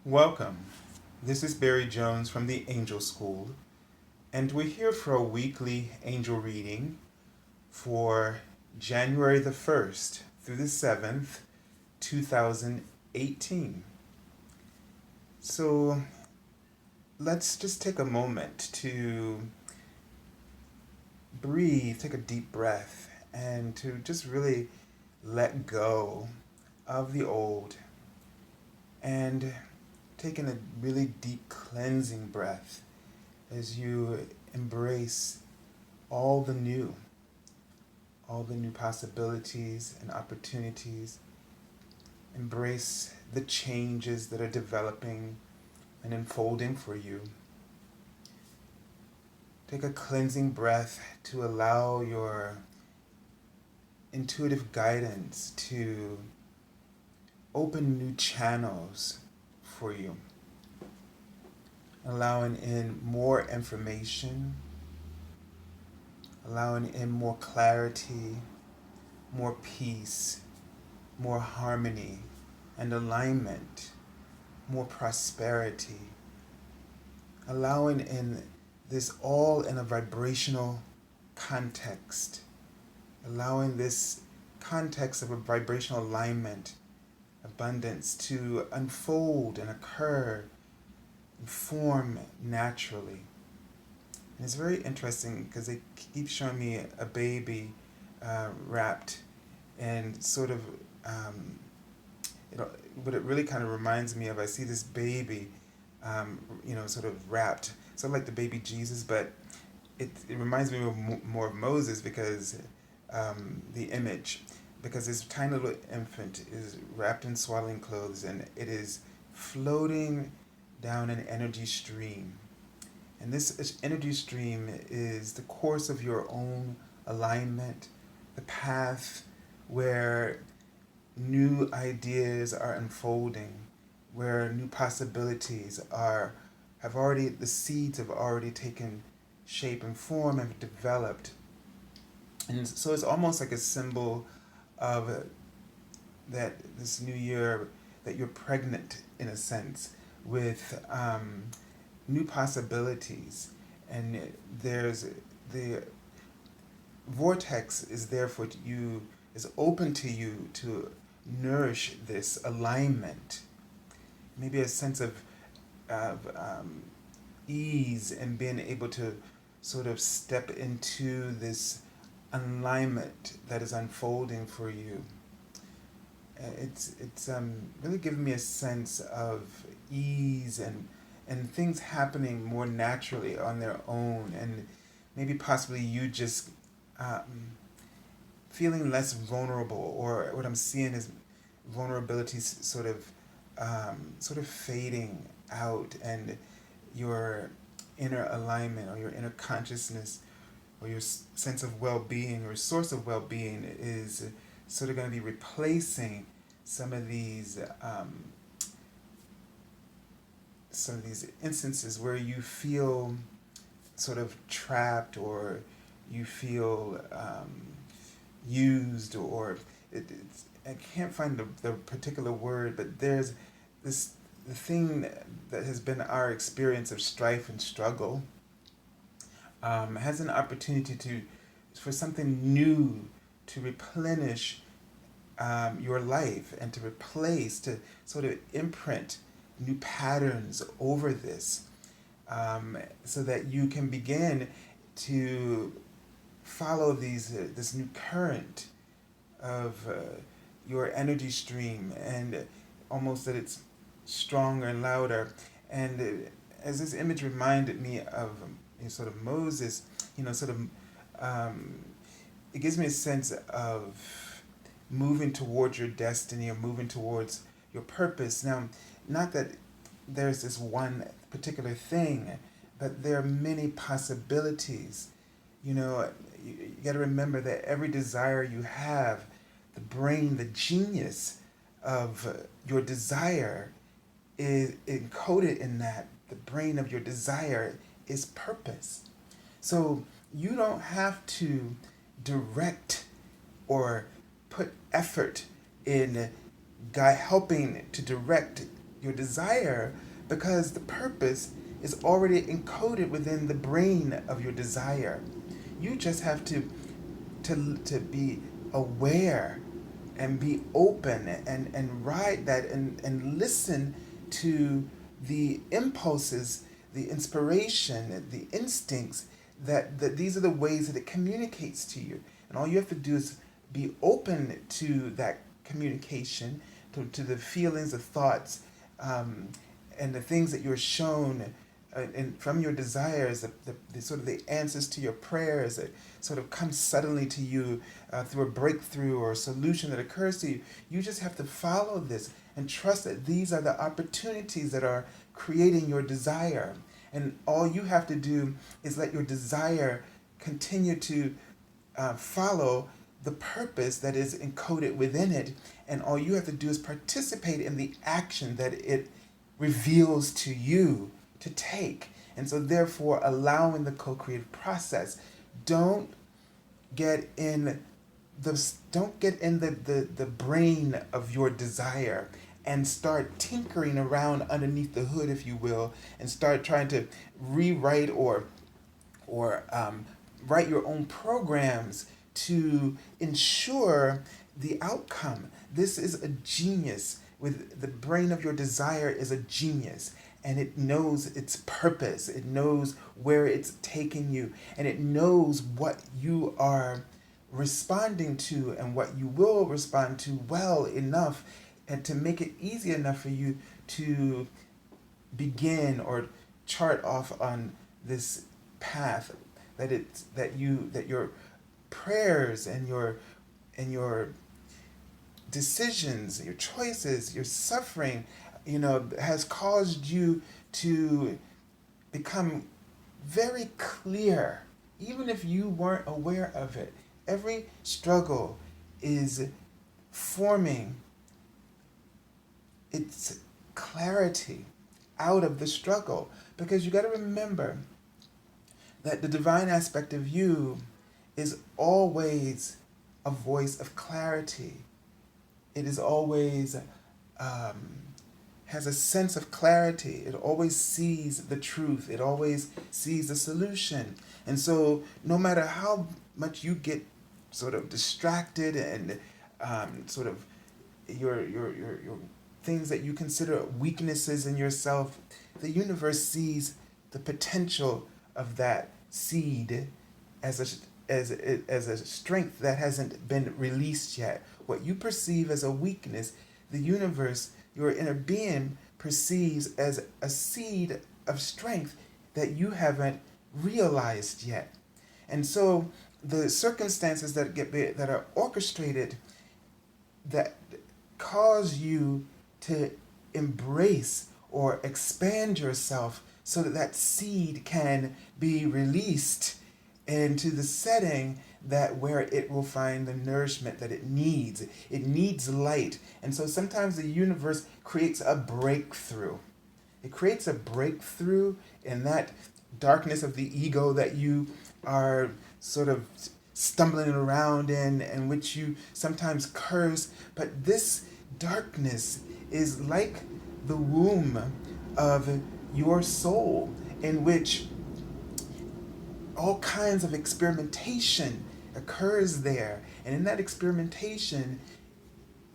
Welcome. This is Barry Jones from the Angel School, and we're here for a weekly angel reading for January the 1st through the 7th, 2018. So let's just take a moment to breathe, take a deep breath, and to just really let go of the old and taking a really deep cleansing breath as you embrace all the new, all the new possibilities and opportunities. Embrace the changes that are developing and unfolding for you. Take a cleansing breath to allow your intuitive guidance to open new channels for you, allowing in more information, allowing in more clarity, more peace, more harmony and alignment, more prosperity, allowing in this all in a vibrational context, allowing this context of a vibrational alignment, abundance to unfold and occur and form naturally. And it's very interesting because they keep showing me a baby wrapped and sort of, what it really kind of reminds me of, I see this baby, sort of wrapped, sort of like the baby Jesus, but it reminds me more of Moses because the image, because this tiny little infant is wrapped in swaddling clothes and it is floating down an energy stream. And this energy stream is the course of your own alignment, the path where new ideas are unfolding, where new possibilities the seeds have already taken shape and form and developed. And so it's almost like a symbol of that this new year, that you're pregnant in a sense with new possibilities, and there's the vortex is there for you, is open to you to nourish this alignment, maybe a sense of ease and being able to sort of step into this alignment that is unfolding for you. It's really given me a sense of ease and things happening more naturally on their own, and maybe possibly you just feeling less vulnerable, or what I'm seeing is vulnerabilities sort of fading out, and your inner alignment or your inner consciousness or your sense of well-being or source of well-being is sort of going to be replacing some of these instances where you feel sort of trapped, or you feel used, or I can't find the particular word, but there's the thing that has been our experience of strife and struggle has an opportunity for something new to replenish your life, and to replace, to sort of imprint new patterns over this, so that you can begin to follow this new current of your energy stream, and almost that it's stronger and louder. And as this image reminded me of sort of Moses, sort of it gives me a sense of moving towards your destiny, or moving towards your purpose. Now, not that there's this one particular thing, but there are many possibilities. You got to remember that every desire you have, the brain, the genius of your desire is encoded in that. The brain of your desire is purpose. So you don't have to direct or put effort in helping to direct your desire, because the purpose is already encoded within the brain of your desire. You just have to be aware and be open and ride that and listen to the impulses, the inspiration, the instincts that these are the ways that it communicates to you. And all you have to do is be open to that communication, to the feelings, the thoughts, and the things that you're shown and from your desires, the sort of the answers to your prayers that sort of come suddenly to you through a breakthrough or a solution that occurs to you. You just have to follow this and trust that these are the opportunities that are creating your desire. And all you have to do is let your desire continue to follow the purpose that is encoded within it. And all you have to do is participate in the action that it reveals to you to take. And so therefore allowing the co-creative process. Don't get in the brain of your desire and start tinkering around underneath the hood, if you will, and start trying to rewrite or write your own programs to ensure the outcome. This is a genius. With the brain of your desire is a genius, and it knows its purpose. It knows where it's taking you, and it knows what you are responding to and what you will respond to well enough, and to make it easy enough for you to begin or chart off on this path that your prayers and your decisions, your choices, your suffering, has caused you to become very clear, even if you weren't aware of it. Every struggle is forming its clarity out of the struggle, because you got to remember that the divine aspect of you is always a voice of clarity. It is always has a sense of clarity. It always sees the truth. It always sees the solution. And so no matter how much you get sort of distracted and sort of your things that you consider weaknesses in yourself, the universe sees the potential of that seed as a strength that hasn't been released yet. What you perceive as a weakness, the universe, your inner being, perceives as a seed of strength that you haven't realized yet. And so the circumstances that are orchestrated that cause you to embrace or expand yourself so that that seed can be released into the setting that where it will find the nourishment that it needs. It needs light. And so sometimes the universe creates a breakthrough. It creates a breakthrough in that darkness of the ego that you are sort of stumbling around in, and which you sometimes curse. But this darkness is like the womb of your soul, in which all kinds of experimentation occurs there. And in that experimentation,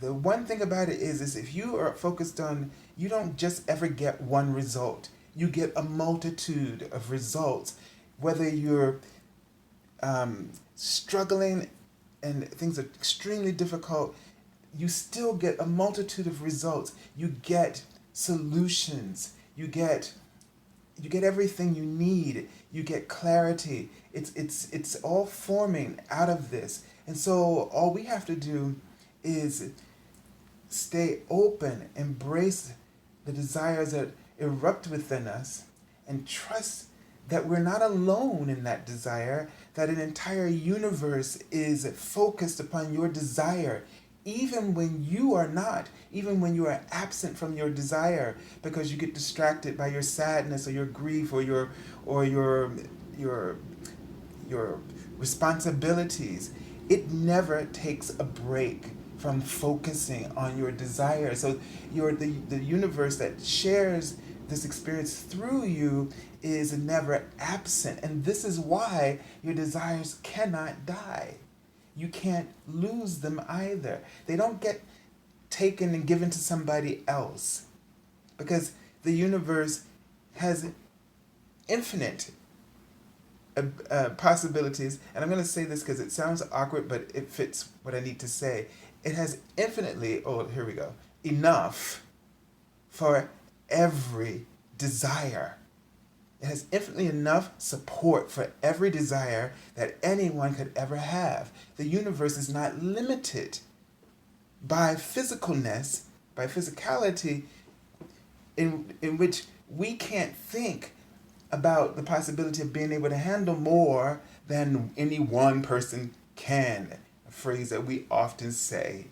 the one thing about it is if you are focused on, you don't just ever get one result. You get a multitude of results. Whether you're struggling and things are extremely difficult, you still get a multitude of results. You get solutions. You get everything you need. You get clarity. It's all forming out of this. And so all we have to do is stay open, embrace the desires that erupt within us, and trust that we're not alone in that desire, that an entire universe is focused upon your desire, even when you are not, even when you are absent from your desire because you get distracted by your sadness or your grief or your responsibilities. It never takes a break from focusing on your desire. So the universe that shares this experience through you is never absent. And this is why your desires cannot die. You can't lose them either. They don't get taken and given to somebody else, because the universe has infinite possibilities. And I'm going to say this because it sounds awkward, but it fits what I need to say. It has infinitely, oh, here we go, enough for every desire. It has infinitely enough support for every desire that anyone could ever have. The universe is not limited by physicalness, by physicality, in which we can't think about the possibility of being able to handle more than any one person can. A phrase that we often say.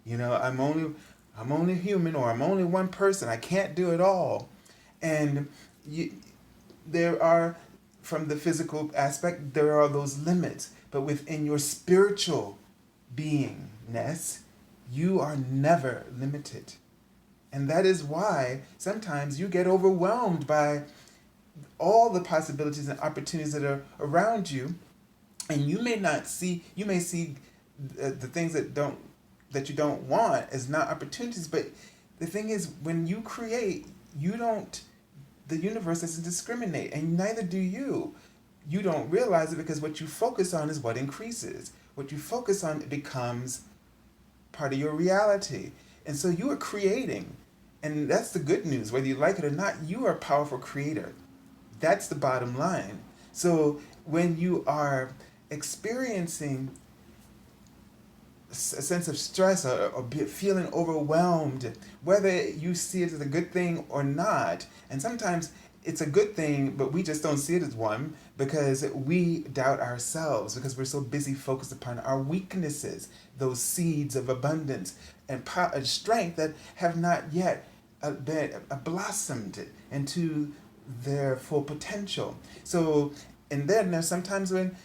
You know, I'm only human, or I'm only one person. I can't do it all. And there are, from the physical aspect, there are those limits. But within your spiritual beingness, you are never limited. And that is why sometimes you get overwhelmed by all the possibilities and opportunities that are around you, and you may see the things that you don't want as not opportunities. But the thing is, when you create, the universe doesn't discriminate, and neither do you. You don't realize it, because what you focus on is what increases. What you focus on, it becomes part of your reality. And so you are creating. And that's the good news. Whether you like it or not, you are a powerful creator. That's the bottom line. So when you are experiencing a sense of stress, or feeling overwhelmed, whether you see it as a good thing or not, and sometimes it's a good thing, but we just don't see it as one, because we doubt ourselves, because we're so busy focused upon our weaknesses, those seeds of abundance and strength that have not yet been blossomed into their full potential. So, and then there's sometimes when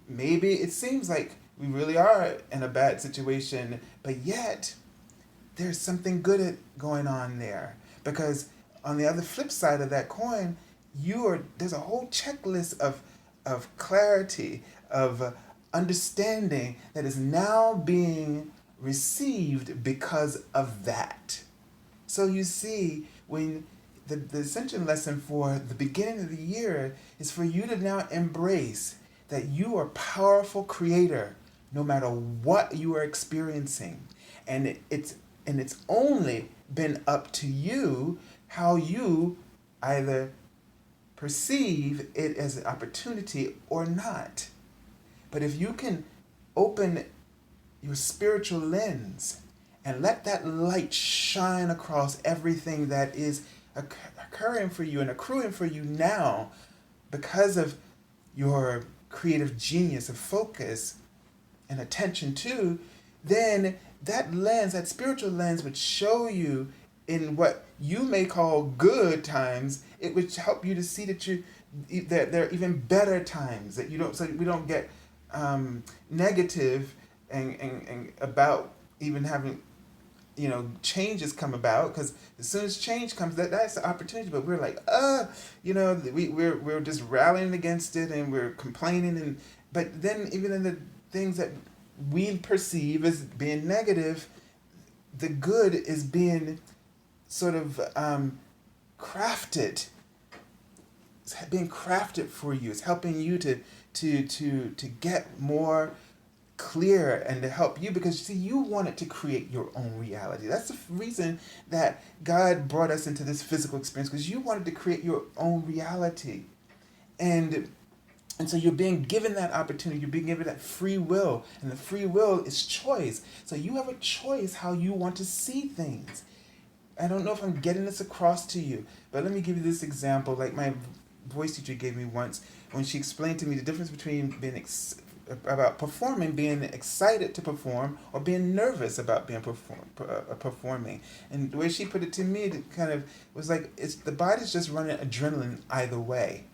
maybe it seems like we really are in a bad situation, but yet there's something good going on there. Because on the other flip side of that coin, there's a whole checklist of clarity, of understanding that is now being received because of that. So you see, when the ascension lesson for the beginning of the year is for you to now embrace that you are a powerful creator, no matter what you are experiencing. And it's only been up to you how you either perceive it as an opportunity or not. But if you can open your spiritual lens and let that light shine across everything that is occurring for you and accruing for you now, because of your creative genius of focus and attention to, then that lens, that spiritual lens, would show you in what you may call good times. It would help you to see that there are even better times, that you don't, so we don't get negative and about even having changes come about, because as soon as change comes, that's the opportunity. But we're like, we're just rallying against it, and we're complaining, but then even in the things that we perceive as being negative, the good is being sort of crafted. It's being crafted for you. It's helping you to get more clear, and to help you, because see, you wanted to create your own reality. That's the reason that God brought us into this physical experience, because you wanted to create your own reality. And so you're being given that opportunity, you're being given that free will, and the free will is choice. So you have a choice how you want to see things. I don't know if I'm getting this across to you, but let me give you this example. Like my voice teacher gave me once, when she explained to me the difference between about performing, being excited to perform, or being nervous about being performing. And the way she put it to me, it kind of was like, the body's just running adrenaline either way.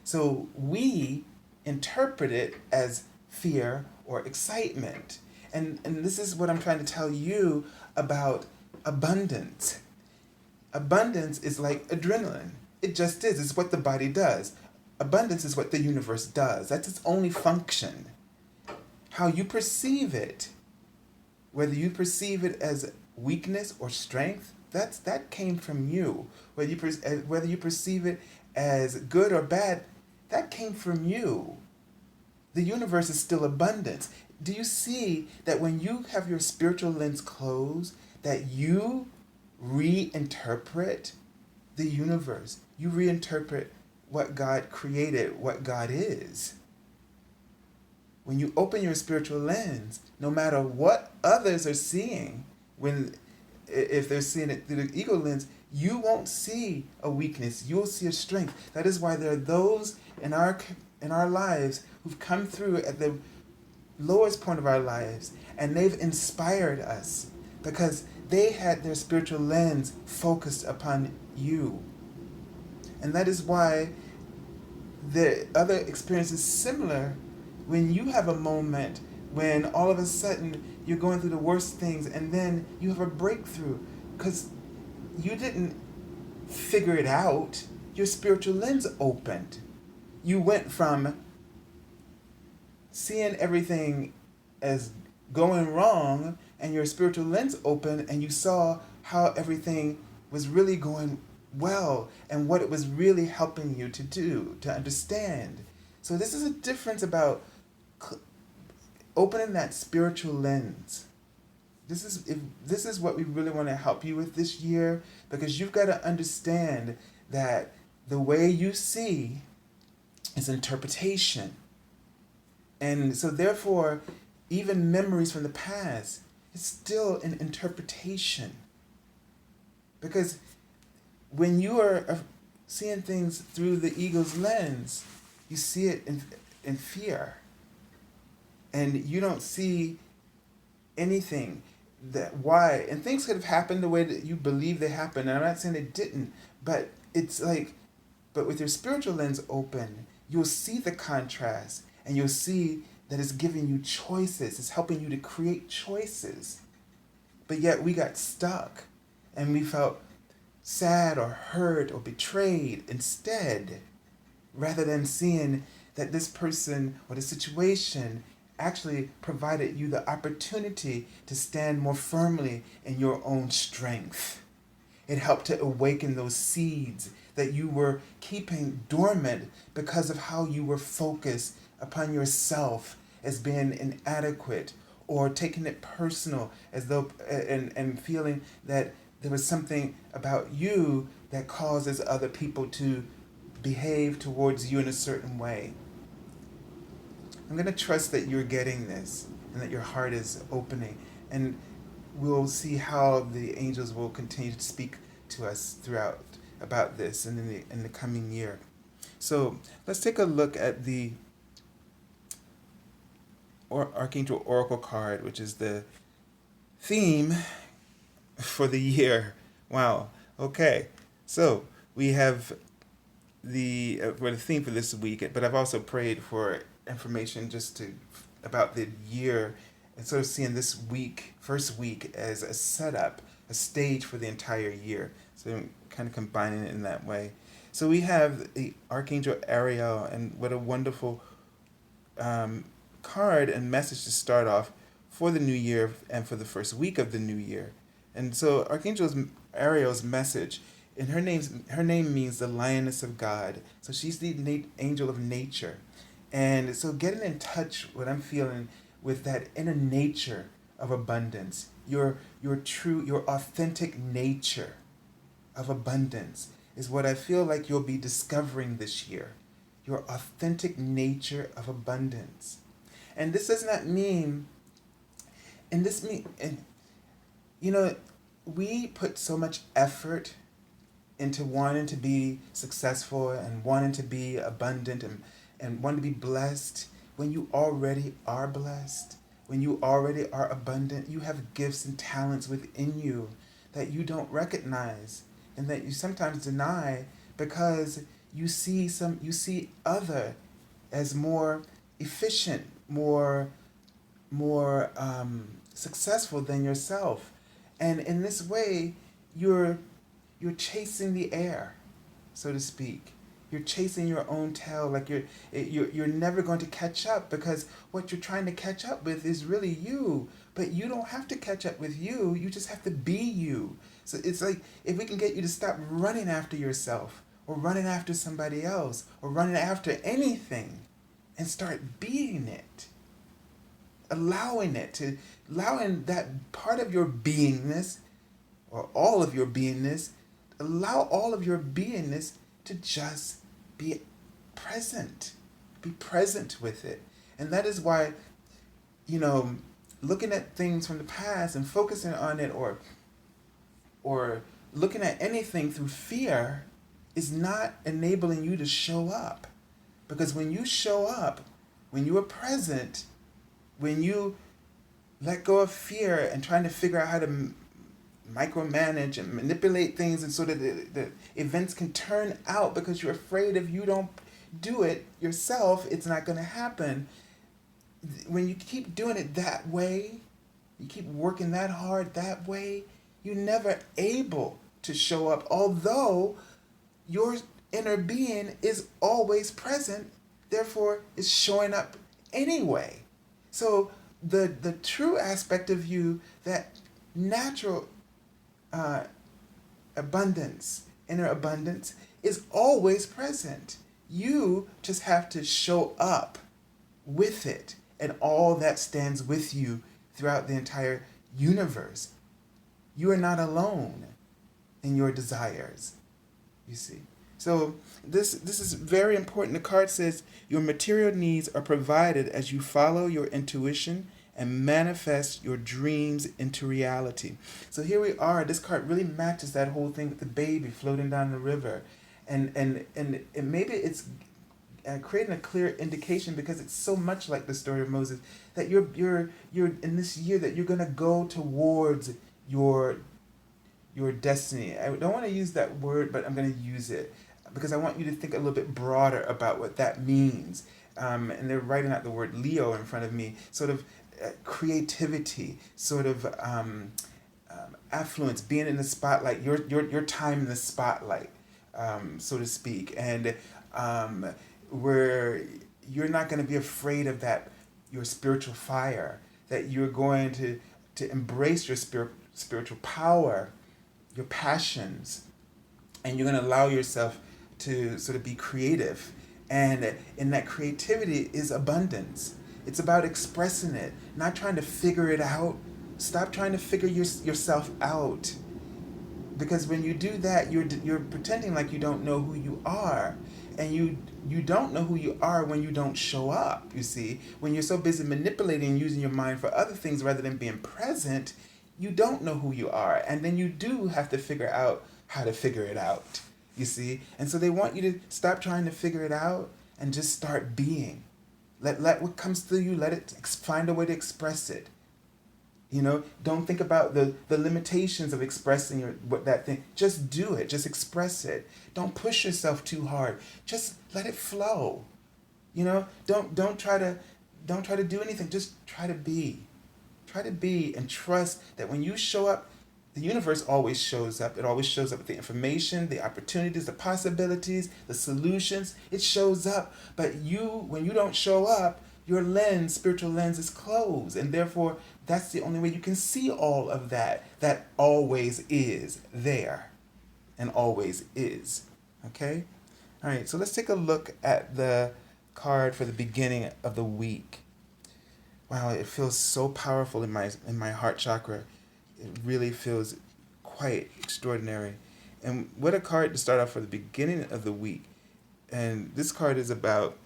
So we interpret it as fear or excitement. And this is what I'm trying to tell you about abundance. Abundance is like adrenaline. It just is. It's what the body does. Abundance is what the universe does. That's its only function. How you perceive it, whether you perceive it as weakness or strength, that came from you. Whether you perceive it as good or bad, that came from you. The universe is still abundance. Do you see that when you have your spiritual lens closed, that you reinterpret the universe? You reinterpret what God created, what God is. When you open your spiritual lens, no matter what others are seeing, if they're seeing it through the ego lens, you won't see a weakness. You'll see a strength. That is why there are those in our lives who've come through at the lowest point of our lives, and they've inspired us because they had their spiritual lens focused upon you. And that is why the other experience is similar. When you have a moment when all of a sudden you're going through the worst things and then you have a breakthrough because you didn't figure it out, your spiritual lens opened. You went from seeing everything as going wrong and your spiritual lens opened and you saw how everything was really going well and what it was really helping you to do, to understand. So this is a difference about opening that spiritual lens. This is what we really want to help you with this year, because you've got to understand that the way you see is interpretation. And so therefore, even memories from the past is still an interpretation. Because when you are seeing things through the ego's lens, you see it in fear. And you don't see anything why. And things could have happened the way that you believe they happened. And I'm not saying it didn't, but it's like, but with your spiritual lens open, you'll see the contrast and you'll see that it's giving you choices. It's helping you to create choices. But yet we got stuck and we felt sad or hurt or betrayed instead, rather than seeing that this person or the situation actually provided you the opportunity to stand more firmly in your own strength. It helped to awaken those seeds that you were keeping dormant because of how you were focused upon yourself as being inadequate, or taking it personal as though and feeling that there was something about you that causes other people to behave towards you in a certain way. I'm going to trust that you're getting this and that your heart is opening, and we'll see how the angels will continue to speak to us throughout about this and in the coming year. So let's take a look at the Archangel Oracle card, which is the theme for the year. Wow. Okay. So we have the theme for this week, but I've also prayed for information about the year, and sort of seeing this week, first week, as a setup, a stage for the entire year. So I'm kind of combining it in that way. So we have the Archangel Ariel, and what a wonderful card and message to start off for the new year and for the first week of the new year. And so Archangel Ariel's message, and her name means the lioness of God. So she's the angel of nature. And so getting in touch, what I'm feeling, with that inner nature of abundance, your true, your authentic nature of abundance is what I feel like you'll be discovering this year. Your authentic nature of abundance. And this does not mean, we put so much effort into wanting to be successful and wanting to be abundant and wanting to be blessed. When you already are blessed, when you already are abundant, you have gifts and talents within you that you don't recognize and that you sometimes deny because you see other as more efficient, more more successful than yourself. And in this way, you're chasing the air, so to speak. You're chasing your own tail, like you're never going to catch up, because what you're trying to catch up with is really you. But you don't have to catch up with you. You just have to be you. So it's like, if we can get you to stop running after yourself, or running after somebody else, or running after anything, and start being it, allowing that part of your beingness, or all of your beingness, allow all of your beingness to just be present. Be present with it. And that is why, looking at things from the past and focusing on it, or looking at anything through fear, is not enabling you to show up. Because when you show up, when you are present, when you let go of fear and trying to figure out how to micromanage and manipulate things, and so that the events can turn out, because you're afraid if you don't do it yourself, it's not going to happen. When you keep doing it that way, you keep working that hard that way, you're never able to show up, although your inner being is always present, therefore is showing up anyway. So the true aspect of you, that natural abundance, inner abundance, is always present. You just have to show up with it and all that stands with you throughout the entire universe. You are not alone in your desires, you see. So this is very important. The card says your material needs are provided as you follow your intuition and manifest your dreams into reality. So here we are. This card really matches that whole thing with the baby floating down the river, and maybe it's creating a clear indication, because it's so much like the story of Moses, that you're in this year that you're gonna go towards your destiny. I don't want to use that word, but I'm going to use it because I want you to think a little bit broader about what that means. And they're writing out the word Leo in front of me, sort of creativity, sort of affluence, being in the spotlight, your time in the spotlight, so to speak, and where you're not going to be afraid of that, your spiritual fire, that you're going to embrace your spiritual power, your passions, and you're going to allow yourself to sort of be creative. And in that creativity is abundance. It's about expressing it, not trying to figure it out. Stop trying to figure yourself out. Because when you do that, you're pretending like you don't know who you are. And you don't know who you are when you don't show up, you see. When you're so busy manipulating and using your mind for other things rather than being present, you don't know who you are. And then you do have to figure out how to figure it out, you see. And so they want you to stop trying to figure it out and just start being. Let what comes through you, let it find a way to express it. Don't think about the limitations of expressing that thing. Just do it. Just express it. Don't push yourself too hard. Just let it flow. Don't try to do anything. Just try to be. Try to be, and trust that when you show up, the universe always shows up. It always shows up with the information, the opportunities, the possibilities, the solutions. It shows up. But when you don't show up, your spiritual lens is closed. And therefore, that's the only way you can see all of that always is there and always is. Okay? All right, so let's take a look at the card for the beginning of the week. Wow, it feels so powerful in my heart chakra. It really feels quite extraordinary. And what a card to start off for the beginning of the week. And this card is about,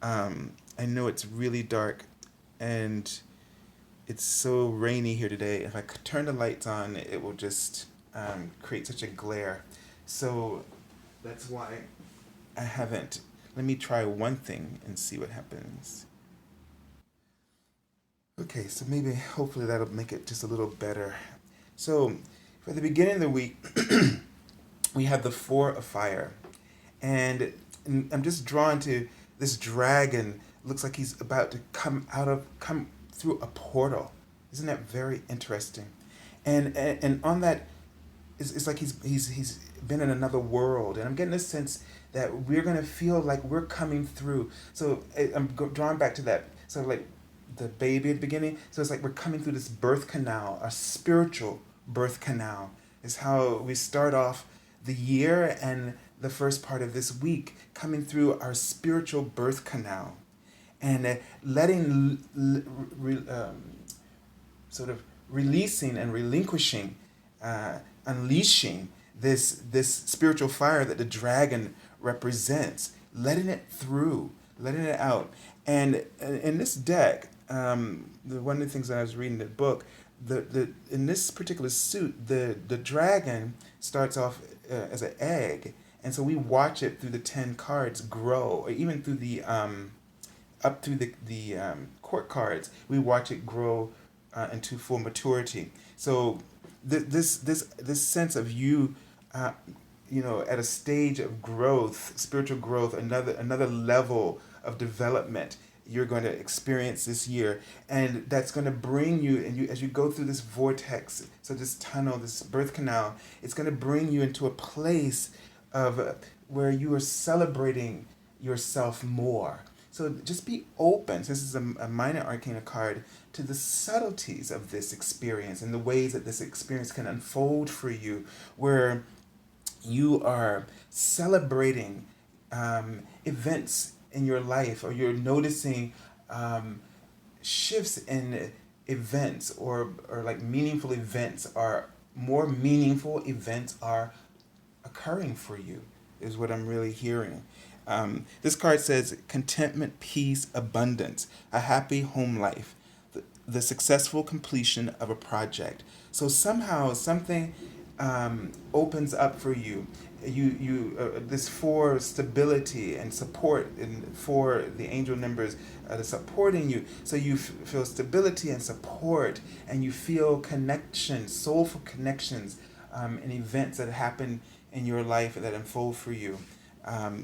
I know it's really dark and it's so rainy here today. If I could turn the lights on, it will just create such a glare. So that's why I haven't. Let me try one thing and see what happens. Okay, so hopefully that'll make it just a little better. So for the beginning of the week, we have the Four of Fire. And I'm just drawn to this dragon. Looks like he's about to come through a portal. Isn't that very interesting? And on that, it's like he's been in another world, and I'm getting a sense that we're gonna feel like we're coming through. So drawing back to that. So like the baby at the beginning. So it's like we're coming through this birth canal, a spiritual birth canal. Is how we start off the year and the first part of this week, coming through our spiritual birth canal, and letting sort of releasing and relinquishing, unleashing this spiritual fire that the dragon represents, letting it through, letting it out. And in this deck, one of the things that I was reading in the book, the in this particular suit, the dragon starts off as an egg, and so we watch it through the 10 cards grow, or even through the up through the court cards, we watch it grow into full maturity. So this sense of you, at a stage of growth, spiritual growth, another level of development you're going to experience this year, and that's going to bring you, and you as you go through this vortex, so this tunnel, this birth canal, it's going to bring you into a place of where you are celebrating yourself more. So just be open. So this is a minor arcana card, to the subtleties of this experience and the ways that this experience can unfold for you, where you are celebrating events in your life, or you're noticing shifts in events, or like meaningful events, are more meaningful events are occurring for you, is what I'm really hearing. This card says contentment, peace, abundance, a happy home life, the successful completion of a project. So somehow something opens up for you. This for stability and support, and for the angel numbers supporting you. So you feel stability and support, and you feel connection, soulful connections, and events that happen in your life that unfold for you.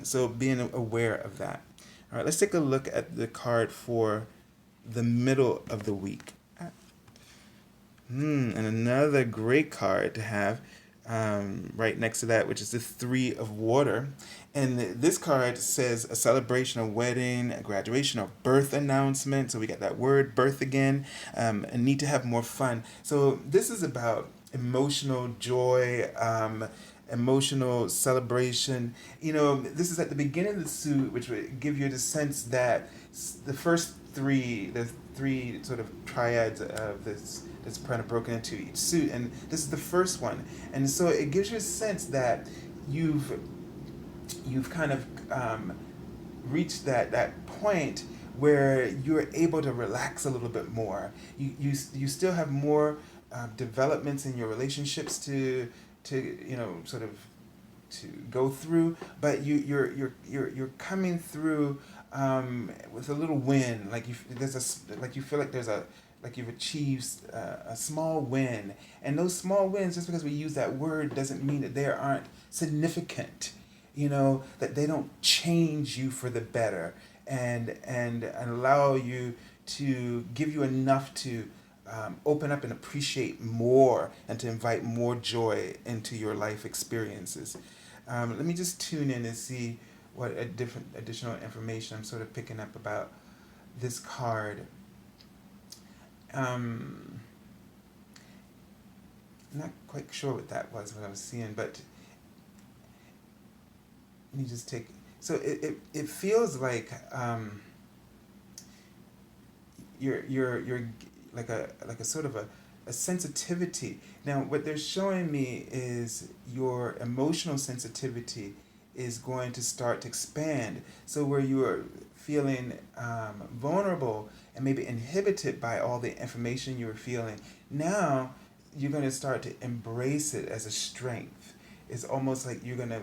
So being aware of that. All right, let's take a look at the card for the middle of the week. And another great card to have right next to that, which is the Three of Water. And this card says a celebration, a wedding, a graduation, or birth announcement. So we got that word, birth again, and need to have more fun. So this is about emotional joy, emotional celebration. This is at the beginning of the suit, which would give you the sense that the three sort of triads of this that's kind of broken into each suit, and this is the first one, and so it gives you a sense that you've kind of reached that point where you're able to relax a little bit more. You still have more developments in your relationships to sort of to go through, but you're coming through with a little win, like you feel like like you've achieved a small win, and those small wins, just because we use that word, doesn't mean that they aren't significant. That they don't change you for the better, and allow you to give you enough to open up and appreciate more, and to invite more joy into your life experiences. Let me just tune in and see what additional information I'm sort of picking up about this card. I'm not quite sure what that was, what I was seeing, but let me just take. So it feels like you're like a sort of a sensitivity. Now, what they're showing me is your emotional sensitivity is going to start to expand. So where you are feeling vulnerable and maybe inhibited by all the information you were feeling, now you're going to start to embrace it as a strength. It's almost like you're going to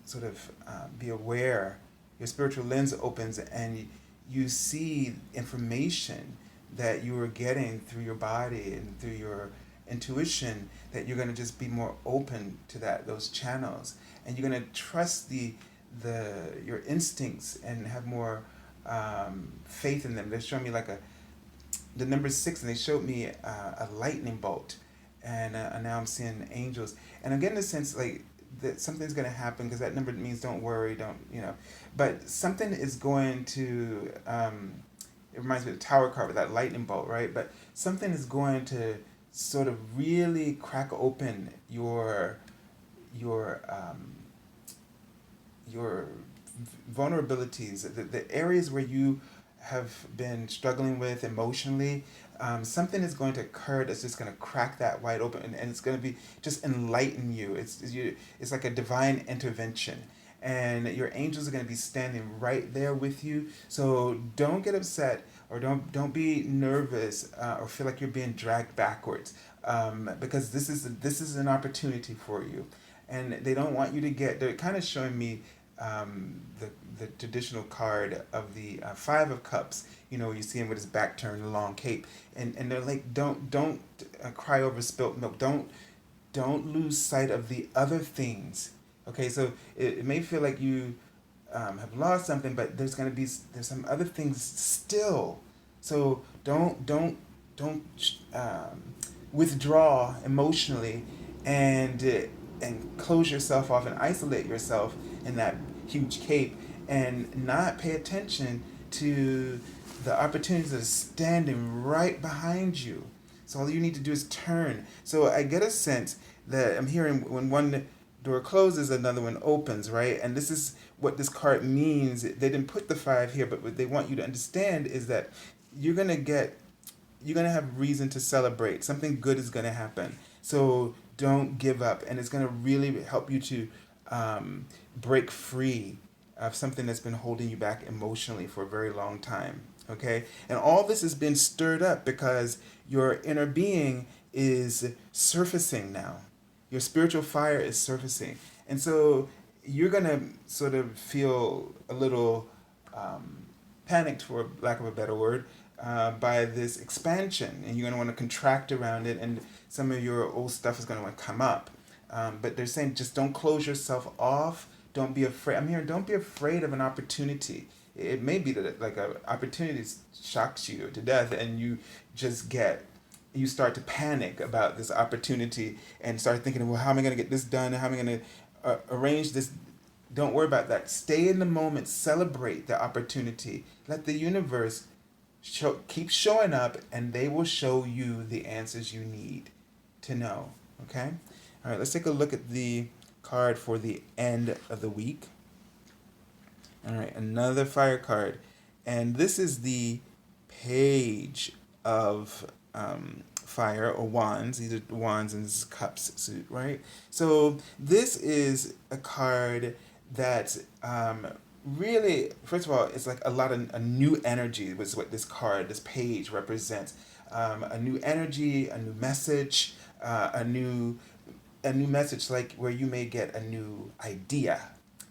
sort of be aware. Your spiritual lens opens, and you see information that you are getting through your body and through your intuition, that you're going to just be more open to those channels, and you're going to trust your instincts and have more faith in them. They're showing me like the number six, and they showed me a lightning bolt, and now I'm seeing angels, and I'm getting a sense like that something's going to happen because that number means don't worry, don't but something is going to. It reminds me of the tower card with that lightning bolt, right? But something is going to sort of really crack open your your vulnerabilities, the areas where you have been struggling with emotionally. Something is going to occur that's just going to crack that wide open, and it's going to be just enlighten you. It's like a divine intervention, and your angels are going to be standing right there with you. So don't get upset, or don't be nervous, or feel like you're being dragged backwards, because this is an opportunity for you, and they don't want you to get. They're kind of showing me the traditional card of the Five of Cups. You see him with his back turned, a long cape, and they're like, don't cry over spilt milk. Don't lose sight of the other things. Okay, so it may feel like you have lost something, but there's some other things still. So don't withdraw emotionally, and close yourself off and isolate yourself in that huge cape, and not pay attention to the opportunities that are standing right behind you. So all you need to do is turn. So I get a sense that I'm hearing when one door closes, another one opens, right? And this is what this card means. They didn't put the five here, but what they want you to understand is that you're gonna get you're going to have reason to celebrate. Something good is going to happen. So don't give up. And it's going to really help you to break free of something that's been holding you back emotionally for a very long time. Okay? And all this has been stirred up because your inner being is surfacing now. Your spiritual fire is surfacing. And so you're going to sort of feel a little panicked, for lack of a better word, by this expansion, and you're going to want to contract around it, and some of your old stuff is going to want to come up. But they're saying just don't close yourself off. Don't be afraid. I'm hearing don't be afraid of an opportunity. It may be that like an opportunity shocks you to death, and you start to panic about this opportunity and start thinking, well, how am I going to get this done? How am I going to arrange this? Don't worry about that. Stay in the moment. Celebrate the opportunity. Let the universe keep showing up, and they will show you the answers you need to know. Okay? All right, let's take a look at the card for the end of the week. All right, another fire card. And this is the Page of Fire, or Wands. These are wands and this is cups suit, right? So this is a card that really, first of all, it's like a lot of a new energy was what this page represents. A new energy, a new message, a new message, like where you may get a new idea,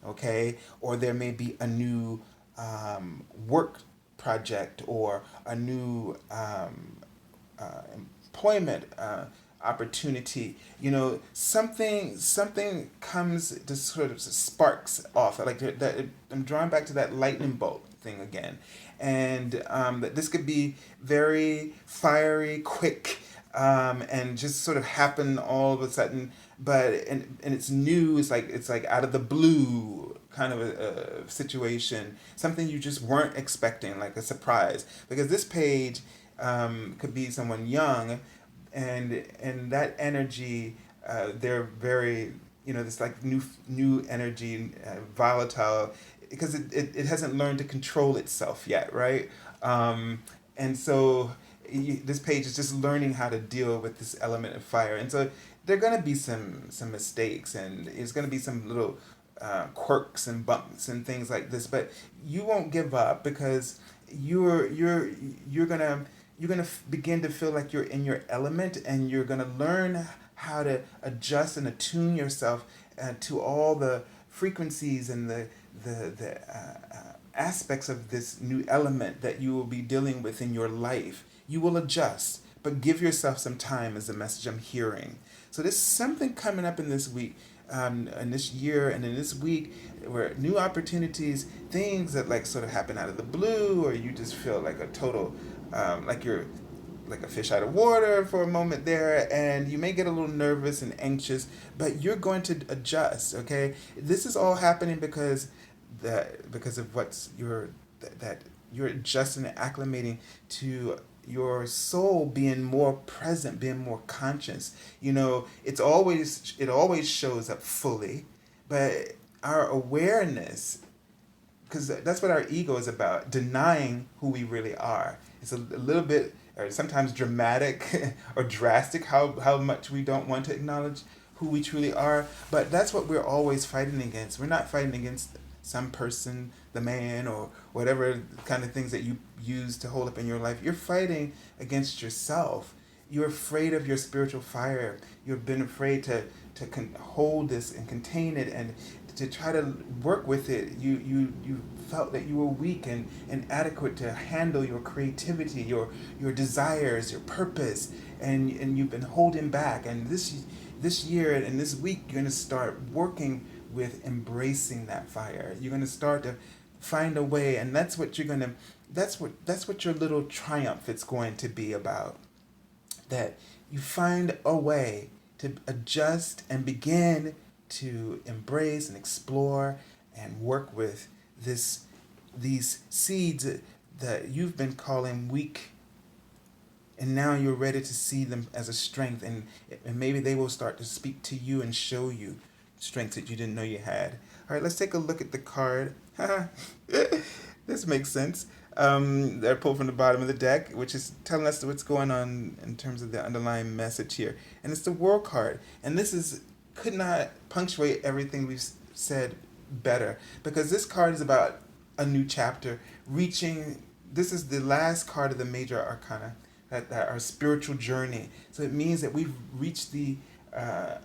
okay, or there may be a new work project, or a new employment opportunity. Something comes to sort of sparks off, like that. I'm drawing back to that lightning bolt thing again, and that this could be very fiery, quick, and just sort of happen all of a sudden. But and it's new. It's like out of the blue kind of a situation, something you just weren't expecting, like a surprise. Because this page could be someone young, and that energy, they're very, this like new energy, volatile, because it hasn't learned to control itself yet, right? And so this page is just learning how to deal with this element of fire, and so there are going to be some mistakes, and it's going to be some little quirks and bumps and things like this, but you won't give up, because you're gonna begin to feel like you're in your element, and you're gonna learn how to adjust and attune yourself to all the frequencies and the aspects of this new element that you will be dealing with in your life. You will adjust, but give yourself some time, is the message I'm hearing. So there's something coming up in this week, in this year, and in this week, where new opportunities, things that like sort of happen out of the blue, or you just feel like a total, like you're like a fish out of water for a moment there, and you may get a little nervous and anxious, but you're going to adjust. Okay, this is all happening because of that you're adjusting and acclimating to your soul being more present, being more conscious. It always shows up fully, but our awareness, because that's what our ego is about, denying who we really are. It's a little bit, or sometimes dramatic or drastic, how much we don't want to acknowledge who we truly are. But that's what we're always fighting against. We're not fighting against some person, the man, or whatever kind of things that you use to hold up in your life. You're fighting against yourself. You're afraid of your spiritual fire. You've been afraid to hold this and contain it, and to try to work with it. You felt that you were weak and inadequate to handle your creativity, your desires, your purpose, and you've been holding back. And this year and this week, you're going to start working with embracing that fire. You're going to start to find a way, and that's what your little triumph is going to be about. That you find a way to adjust and begin to embrace and explore and work with these seeds that you've been calling weak, and now you're ready to see them as a strength, and maybe they will start to speak to you and show you strengths that you didn't know you had. All right, let's take a look at the card. This makes sense. They're pulled from the bottom of the deck, which is telling us what's going on in terms of the underlying message here. And it's the World card. And this could not punctuate everything we've said better, because this card is about a new chapter, this is the last card of the major arcana, that our spiritual journey. So it means that we've reached a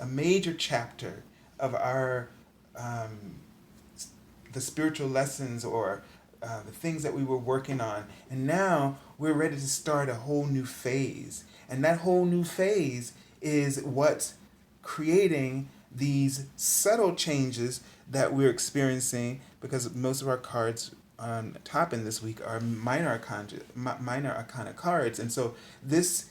major chapter of our the spiritual lessons, or the things that we were working on. And now we're ready to start a whole new phase. And that whole new phase is what's creating these subtle changes that we're experiencing, because most of our cards on top in this week are minor arcana cards. And so this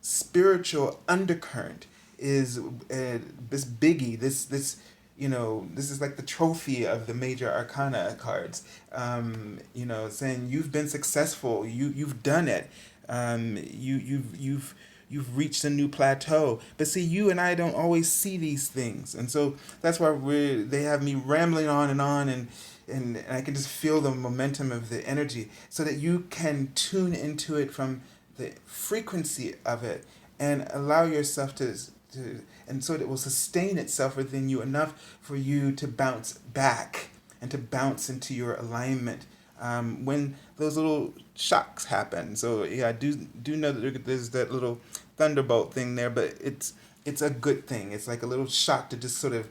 spiritual undercurrent is this biggie, this this is like the trophy of the major arcana cards, saying you've been successful, you've done it, you've reached a new plateau. But see, you and I don't always see these things, and so that's why they have me rambling on, and I can just feel the momentum of the energy, so that you can tune into it from the frequency of it and allow yourself and so that it will sustain itself within you enough for you to bounce back and to bounce into your alignment when those little shocks happen. So yeah, I do know that there's that little thunderbolt thing there, but it's a good thing. It's like a little shock to just sort of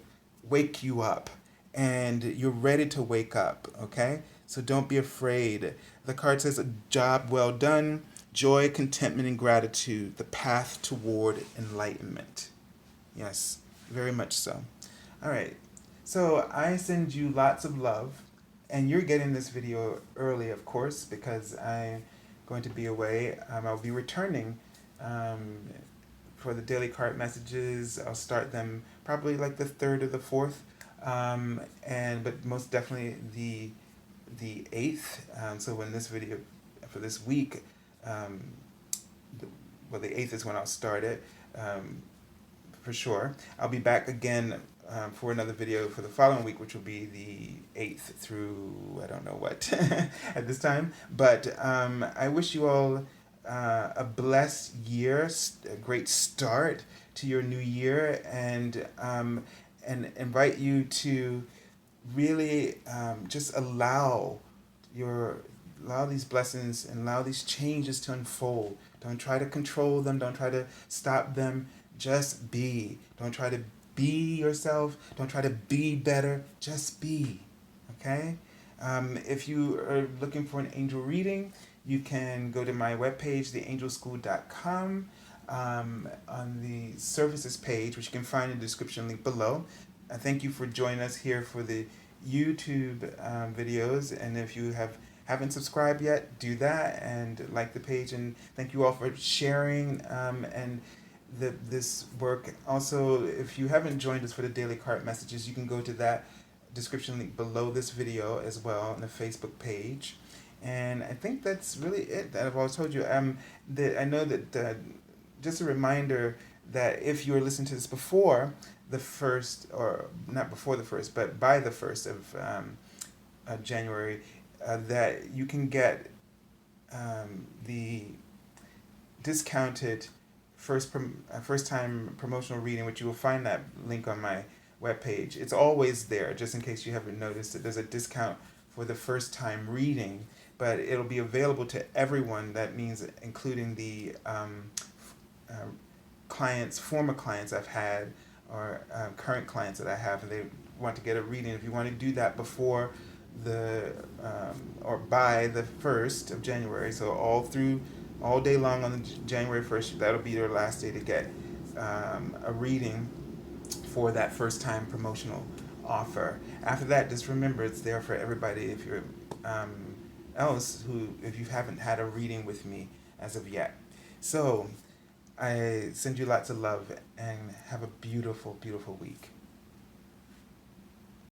wake you up, and you're ready to wake up. Okay, so don't be afraid. The card says, "A job well done, joy, contentment, and gratitude, the path toward enlightenment." Yes, very much so. All right, so I send you lots of love, and you're getting this video early, of course, because I'm going to be away. I'll be returning for the daily card messages. I'll start them probably like the 3rd or the 4th, but most definitely the 8th. So when this video for this week, the 8th is when I'll start it. For sure. I'll be back again for another video for the following week, which will be the 8th through I don't know what at this time. But I wish you all a blessed year, a great start to your new year, and invite you to really just allow these blessings and allow these changes to unfold. Don't try to control them. Don't try to stop them. Just be. Don't try to be yourself. Don't try to be better. Just be. Okay? If you are looking for an angel reading, you can go to my webpage, theangelschool.com, on the services page, which you can find in the description link below. Thank you for joining us here for the YouTube videos. And if you have haven't subscribed yet, do that and like the page. And thank you all for sharing and this work. Also, if you haven't joined us for the daily card messages, you can go to that description link below this video as well on the Facebook page. And I think that's really it that I've always told you. That I know that just a reminder that if you were listening to this before the first, or not before the first, but by the first of January, that you can get the discounted first time promotional reading, which you will find that link on my webpage. It's always there, just in case you haven't noticed it. There's a discount for the first time reading, but it'll be available to everyone. That means including the uh, clients, former clients I've had, or current clients that I have, and they want to get a reading. If you want to do that before the or by the 1st of January, so all day long on January 1st, that'll be their last day to get a reading for that first time promotional offer. After that, just remember it's there for everybody. If you're if you haven't had a reading with me as of yet. So I send you lots of love and have a beautiful, beautiful week.